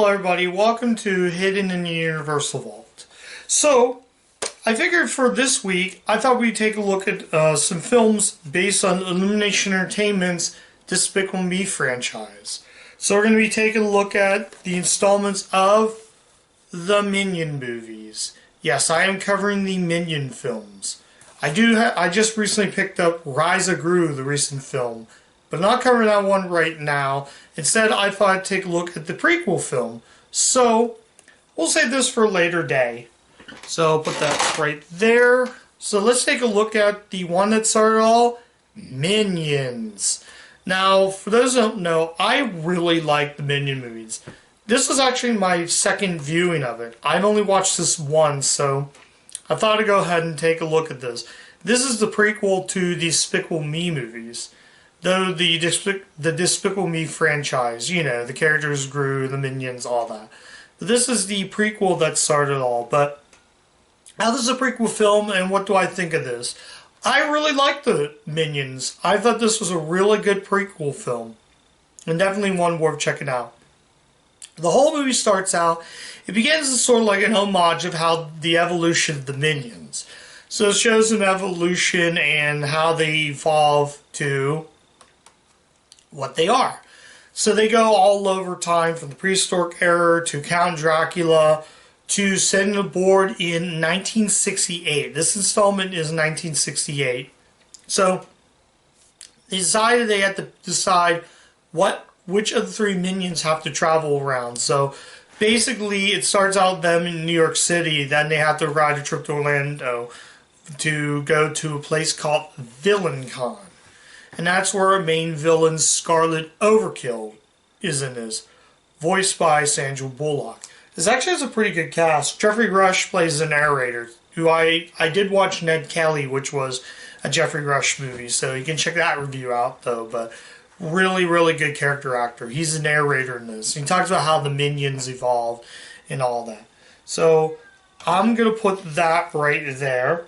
everybody, welcome to Hidden in the Universal Vault. So, I figured for this week, I thought we'd take a look at some films based on Illumination Entertainment's Despicable Me franchise. So we're going to be taking a look at the installments of the Minion movies. Yes, I am covering the Minion films. I just recently picked up Rise of Gru, the recent film, but not covering that one right now. Instead, I thought I'd take a look at the prequel film. So, we'll save this for a later day. So, I'll put that right there. So, let's take a look at the one that started all, Minions. Now, for those who don't know, I really like the Minion movies. This was actually my second viewing of it. I've only watched this once, so I thought I'd go ahead and take a look at this. This is the prequel to the Despicable Me movies. Though the Despicable Me franchise, you know, the characters grew, the Minions, all that. But this is the prequel that started it all. But now this is a prequel film, and what do I think of this? I really like the Minions. I thought this was a really good prequel film. And definitely one worth checking out. The whole movie starts out, it begins as sort of like an homage of how the evolution of the Minions. So it shows them evolution and how they evolve to what they are. So they go all over time from the prehistoric era to Count Dracula to setting aboard in 1968. This installment is 1968. So they decided they had to decide which of the three Minions have to travel around. So basically it starts out them in New York City, then they have to ride a trip to Orlando to go to a place called VillainCon. And that's where our main villain, Scarlet Overkill, is in this, voiced by Sandra Bullock. This actually has a pretty good cast. Jeffrey Rush plays the narrator, who I did watch Ned Kelly, which was a Jeffrey Rush movie, so you can check that review out, though. But really, really good character actor. He's the narrator in this. He talks about how the Minions evolve and all that. So I'm going to put that right there.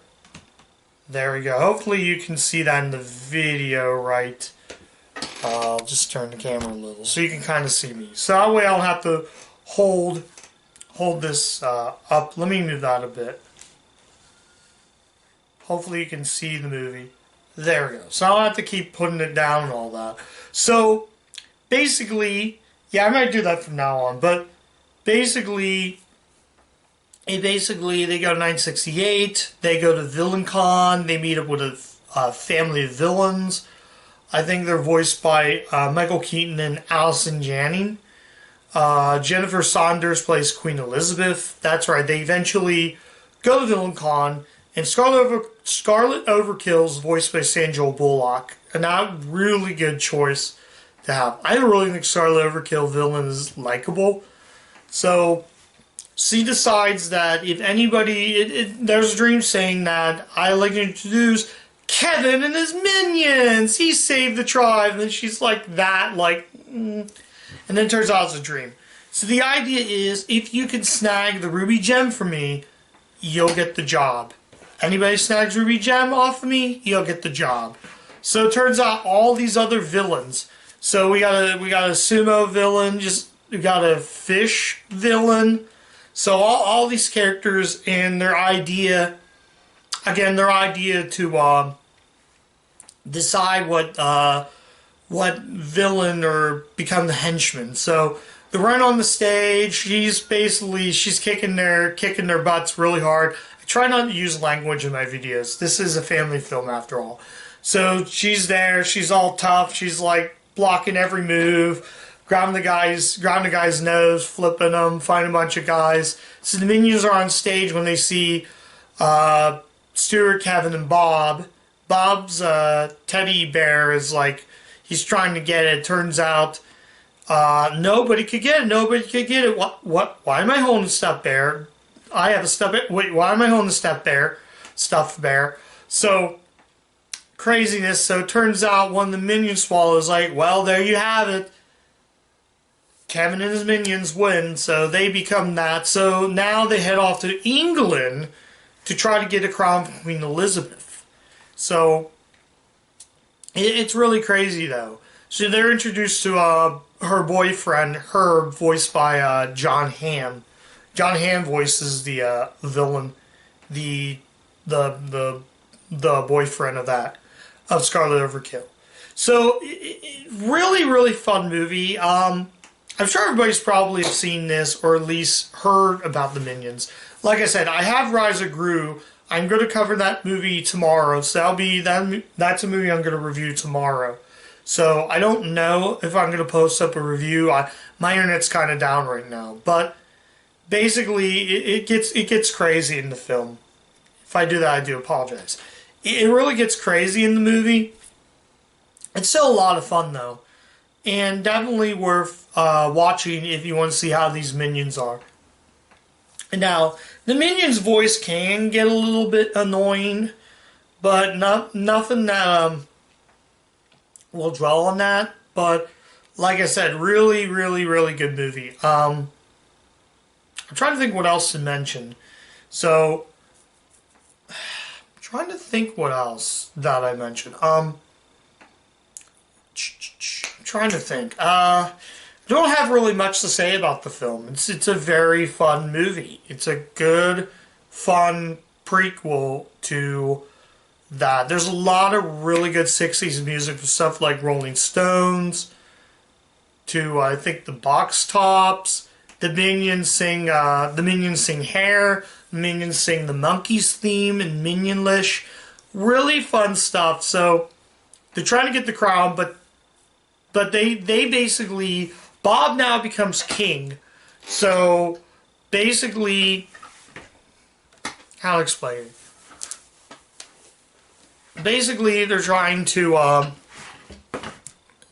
There we go. Hopefully you can see that in the video right. I'll just turn the camera a little so you can kind of see me. So that way I don't have to hold this up. Let me move that a bit. Hopefully you can see the movie. There we go. So I don't have to keep putting it down and all that. So basically, yeah, I might do that from now on. But basically they go to 968. They go to VillainCon. They meet up with a family of villains. I think they're voiced by Michael Keaton and Allison Janney. Jennifer Saunders plays Queen Elizabeth. That's right. They eventually go to VillainCon, and Scarlet Overkill's voiced by Sandra Bullock. And a really good choice to have. I really think Scarlet Overkill villain is likable. So she decides that if anybody, there's a dream saying that I like to introduce Kevin and his minions. He saved the tribe, and then she's like that, and then it turns out it's a dream. So the idea is, if you can snag the ruby gem for me, you'll get the job. Anybody snags ruby gem off of me, you'll get the job. So it turns out all these other villains. So we got a sumo villain, we got a fish villain. So all these characters and their idea to decide what villain or become the henchman. So they're right on the stage. She's kicking their butts really hard. I try not to use language in my videos. This is a family film after all. So she's there. She's all tough. She's like blocking every move. Grabbing the guy's nose, flipping him, finding a bunch of guys. So the Minions are on stage when they see Stuart, Kevin, and Bob. Bob's teddy bear is like, he's trying to get it. Turns out nobody could get it. What? Why am I holding a stuffed bear? I have a stuffed bear. Wait, why am I holding a stuffed bear? So craziness. So it turns out one of the Minion swallows like, well, there you have it. Kevin and his minions win, so they become that. So now they head off to England to try to get a crown from Queen Elizabeth. So it's really crazy, though. So they're introduced to her boyfriend, Herb, voiced by John Hamm. John Hamm voices the villain, the the the boyfriend of Scarlet Overkill. So, really, really fun movie. I'm sure everybody's probably seen this or at least heard about the Minions. Like I said, I have Rise of Gru. I'm going to cover that movie tomorrow, so that's a movie I'm going to review tomorrow. So I don't know if I'm going to post up a review. My internet's kind of down right now, but basically it gets crazy in the film. If I do that, I do apologize. It really gets crazy in the movie. It's still a lot of fun though, and definitely worth watching if you want to see how these minions are. Now, the Minions' voice can get a little bit annoying, but nothing that will dwell on that. But like I said, really, really, really good movie. I'm trying to think what else to mention. So, I'm trying to think what else that I mentioned. I'm trying to think. I don't have really much to say about the film. It's a very fun movie. It's a good, fun prequel to that. There's a lot of really good 60s music for stuff like Rolling Stones, to I think the Box Tops. The Minions sing Hair. The Minions sing the Monkeys theme in Minionlish. Really fun stuff. So they're trying to get the crown, but they basically, Bob now becomes king. So basically, how to explain it? Basically, they're trying to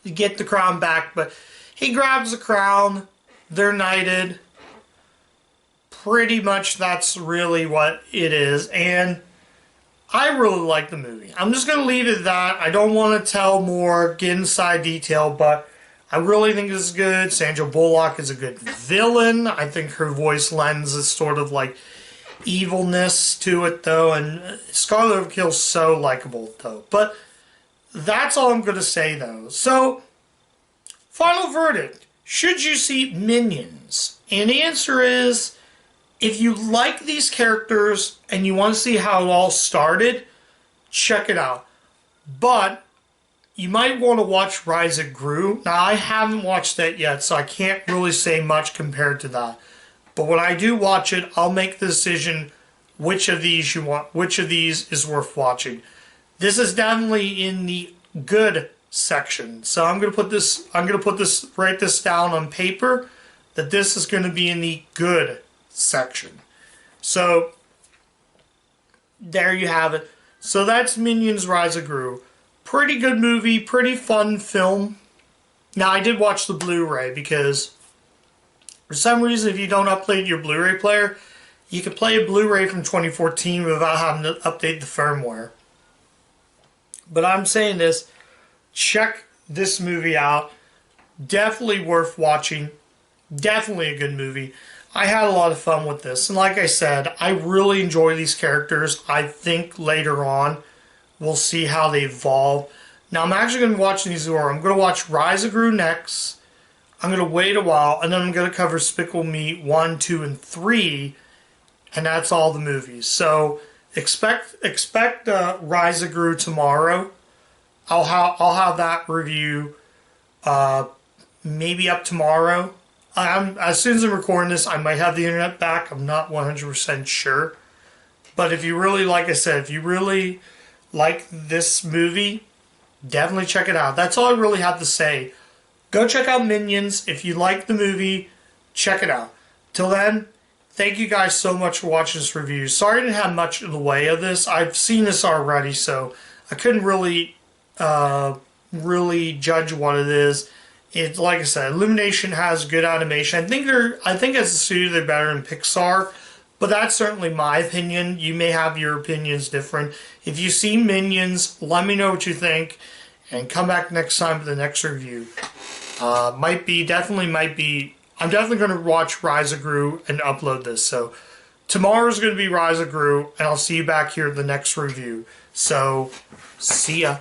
get the crown back, but he grabs the crown. They're knighted. Pretty much that's really what it is. And I really like the movie. I'm just going to leave it at that. I don't want to tell more, get inside detail, but I really think this is good. Sandra Bullock is a good villain. I think her voice lends a sort of like evilness to it, though. And Scarlet Overkill's so likable, though. But that's all I'm going to say, though. So, final verdict. Should you see Minions? And the answer is, if you like these characters and you want to see how it all started, check it out. But you might want to watch Rise of Gru. Now, I haven't watched that yet, so I can't really say much compared to that. But when I do watch it, I'll make the decision which of these is worth watching. This is definitely in the good section. So I'm going to write this down on paper, that this is going to be in the good section. So there you have it. So that's Minions Rise of Gru. Pretty good movie, pretty fun film. Now I did watch the Blu-ray because for some reason if you don't upload your Blu-ray player, you can play a Blu-ray from 2014 without having to update the firmware. But I'm saying this, check this movie out. Definitely worth watching. Definitely a good movie. I had a lot of fun with this. And like I said, I really enjoy these characters. I think later on we'll see how they evolve. Now I'm actually going to watch these order. I'm going to watch Rise of Gru next. I'm going to wait a while. And then I'm going to cover Despicable Me 1, 2, and 3. And that's all the movies. So expect Rise of Gru tomorrow. I'll have that review maybe up tomorrow. As soon as I'm recording this, I might have the internet back. I'm not 100% sure. But if you really, like I said, if you really like this movie, definitely check it out. That's all I really have to say. Go check out Minions. If you like the movie, check it out. Till then, thank you guys so much for watching this review. Sorry I didn't have much in the way of this. I've seen this already, so I couldn't really judge what it is. It's like I said, Illumination has good animation. I think as a studio they're better than Pixar, but that's certainly my opinion. You may have your opinions different. If you see Minions, let me know what you think, and come back next time for the next review. I'm definitely going to watch Rise of Gru and upload this. So tomorrow's going to be Rise of Gru, and I'll see you back here at the next review. So see ya.